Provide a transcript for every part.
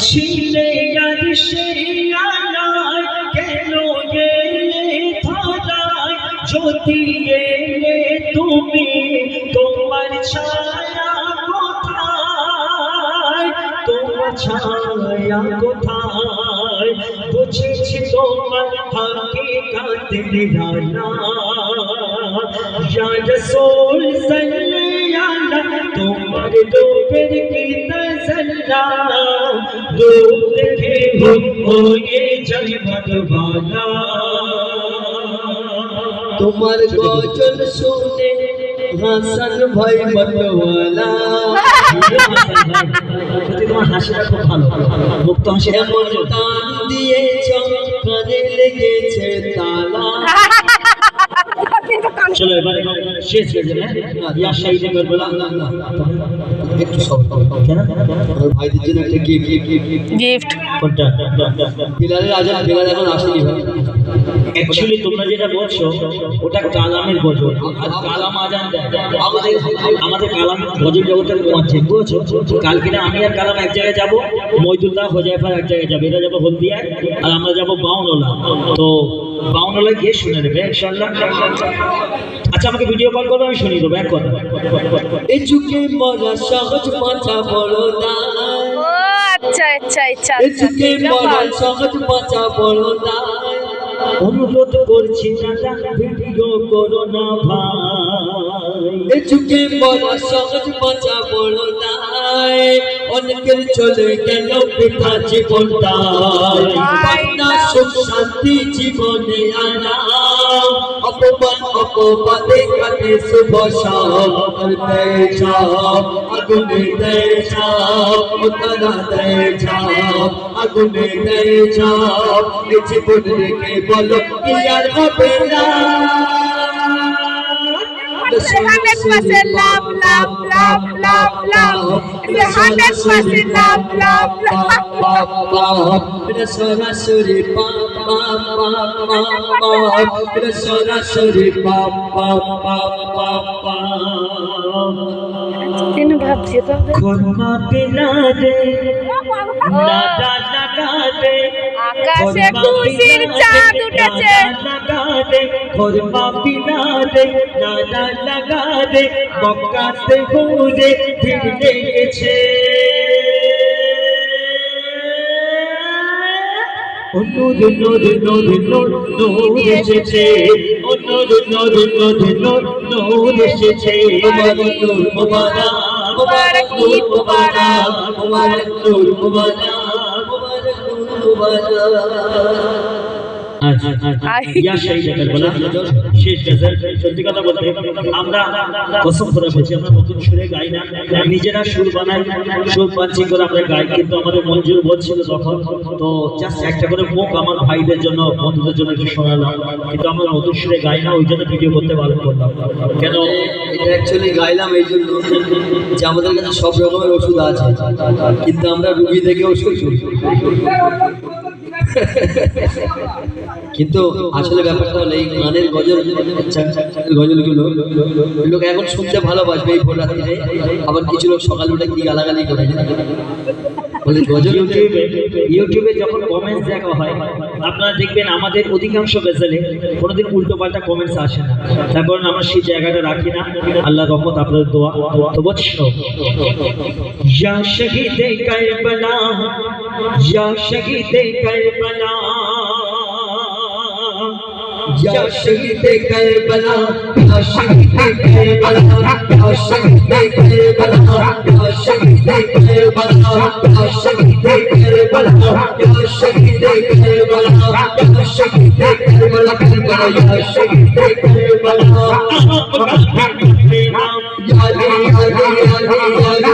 ছিলে আর সে আলায় কেন গেলে ধরায় যদি এলে তুমি তোমার ছায়া কোথায় তোমার ছায়া কোথায় বুঝেছি তোমার হাকিকত নিরালা ইয়া রাসূল সাল্লাল্লাহু তোমার রূপের কি তাজাল্লা রূপ দেখে হয়ে যায় মতওয়ালা তোমার গজল শুনে হাসান ভাই মতওয়ালা তোমার হাসিটা খুব ভালো মুক্ত হাসি এমন টান দিয়েছ কানে লেগেছে তালা চলো এবারে শেষ হয়ে যাবে ইয়া শাহিদে করবলা একটু সব কেন ভাইদের জন্য একটা গিফট কোনটা বিলালের আজান বিলাল এখন আসেনি ভাই অ্যাকচুয়ালি তোমরা যেটা বলছো ওটা কালামের গজল আর কালাম আজান দেয় আমাদের কালাম গজল জগতের পৌঁছে বুঝছো কালকে না আমি আর কালাম এক জায়গায় যাব মইদুল্লাহ হোজাইফা এক জায়গায় যাবে এরা যাবো হলদিয়ায় আর আমরা যাব বাউনওয়ালা তো বাউনওয়ালা গিয়ে শুনে নেবে ইনশাআল্লাহ আচ্ছা আমাকে ভিডিও কল করবে আমি শুনিয়ে দেবো এক কথা এই যুগে মরা সহজ বাঁচা বড় না আচ্ছা আচ্ছা আচ্ছা এই যুগে মরা সহজ বাঁচা বড় না অনুরোধ করছি দাদা ভিডিও করো না ভাই এই যুগে মরা সহজ বাঁচা বড় না অনেকের চলে গেল বৃথা জীবনটাই পান্না সুখ শান্তি জীবনে আরাম অপমান অপবাদে কাটে শুভ শাম দেয় ছাপ আগুনে দেয় ছাপ তারা দেয় ছাপ আগুনে দেয় ছাপ এই জীবন রেখে বলো কি আর হবে না 100% love, love, love, love, love. It's 100% love, love, love. সরাসরি পাপ পাপ পাপ পাপ সরাসরি পাপ পাপ পাপ পাপ তিন ভাবছি তো খোনা পিলা দে নাদা লাগা দে আকাশে খুশির চাঁদ উঠেছে লাগা দে খোরমা পিলা দে নাদা লাগা দে মক্কাতে হুজে ভিড় লেগেছে নূর নূর নূর নূর নূর এসেছে নূর নূর নূর নূর নূর এসেছে মুবারক নূর মুবারক মুবারক নূর মুবারক মুবারক নূর মুবারক মুবারক নূর মুবারক ইয়া শাহিদ করবলা শেষ গজল সত্যি কথা বলতে আমরা কসম করে বলছি আমরা নতুন সুরে গাই না নিজেরা সুর বানাই সুর পাচ্ছি করে আমরা গাই কিন্তু আমাদের মঞ্জুর বলছিল তখন তো জাস্ট একটা করে মুখ আমার ভাইদের জন্য বন্ধুদের জন্য একটু শোনালাম কিন্তু আমরা নতুন সুরে গাই না ওই জন্য ভিডিও করতে ভালো করলাম কেন এটা অ্যাকচুয়ালি গাইলাম এই জন্য যে আমাদের কাছে সব রকমের ওষুধ আছে কিন্তু আমরা রুগী থেকে ওষুধ কিন্তু আসলে ব্যাপারটা হলো এই গানের গজলগুলো লোক এখন শুনতে ভালোবাসবে এই ভোর রাত্রিরে আবার কিছু লোক সকাল উঠে কি গালাগালি করে বলে গজল ইউটিউবে যখন কমেন্টস দেখা হয় আপনারা দেখবেন আমাদের অধিকাংশ গজলে কোনোদিন উল্টো পাল্টা কমেন্টস আসে না তারপর আমরা সেই জায়গাটা রাখি না আল্লাহ রহমত আপনাদের দোয়া তো বলছো ইয়া শহীদে কারবালা ইয়া শহীদে কারবালা या शहीद करबला या शहीद करबला या शहीद करबला या शहीद करबला या शहीद करबला या शहीद करबला या शहीद करबला करबला या शहीद करबला या रे या रे या रे या रे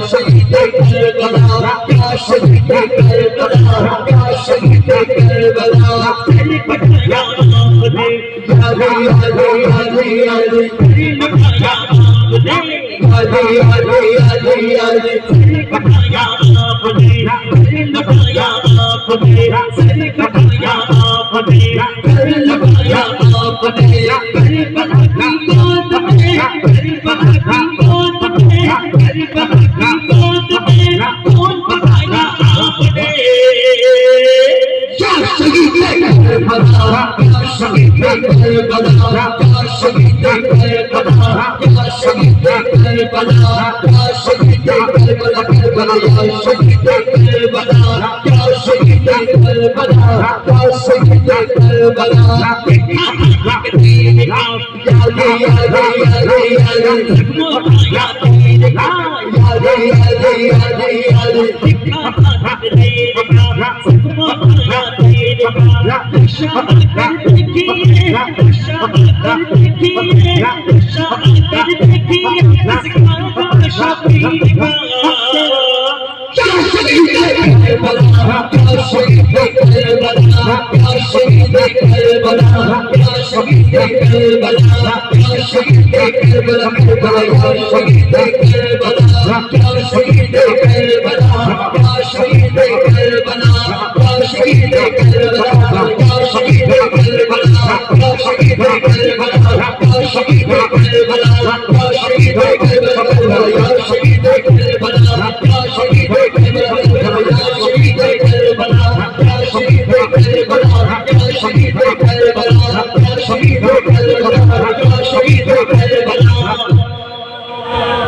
शहीद کربلا یا شہید کربلا سر کٹایا آپ نے یادی یادی یادی یادی سر کٹایا آپ نے یادی یادی یادی یادی سر کٹایا آپ نے سر لگایا آپ نے سر کٹایا آپ نے سر لگایا آپ نے کربلا کی گود میں کربلا کی گود میں کربلا کی گود میں کون بٹھایا آپ نے یا شہید کربلا یا شہید کربلا یا شہید کربلا یا شہید کربلا یا شہید کربلا کربلا یا شہید کربلا یا شہید کربلا یا شہید کربلا یادی یادی یادی یادی یا تیر کا یادی یادی یادی یادی دکھا تھا تیر کا سکما یا تیر کا شاہ کر دیکھیے شاہ کر دیکھیے شاہ کر دیکھیے سکما شفیع کا یا شہید کربلا یا شہید کربلا یا شہید کربلا یا شہید کربلا یا شہید کربلا کربلا یا شہید کربلا یا شہید کربلا یا شہید کربلا یا شہید کربلا یا شہید کربلا یا شہید کربلا یا شہید کربلا یا شہید کربلا یا شہید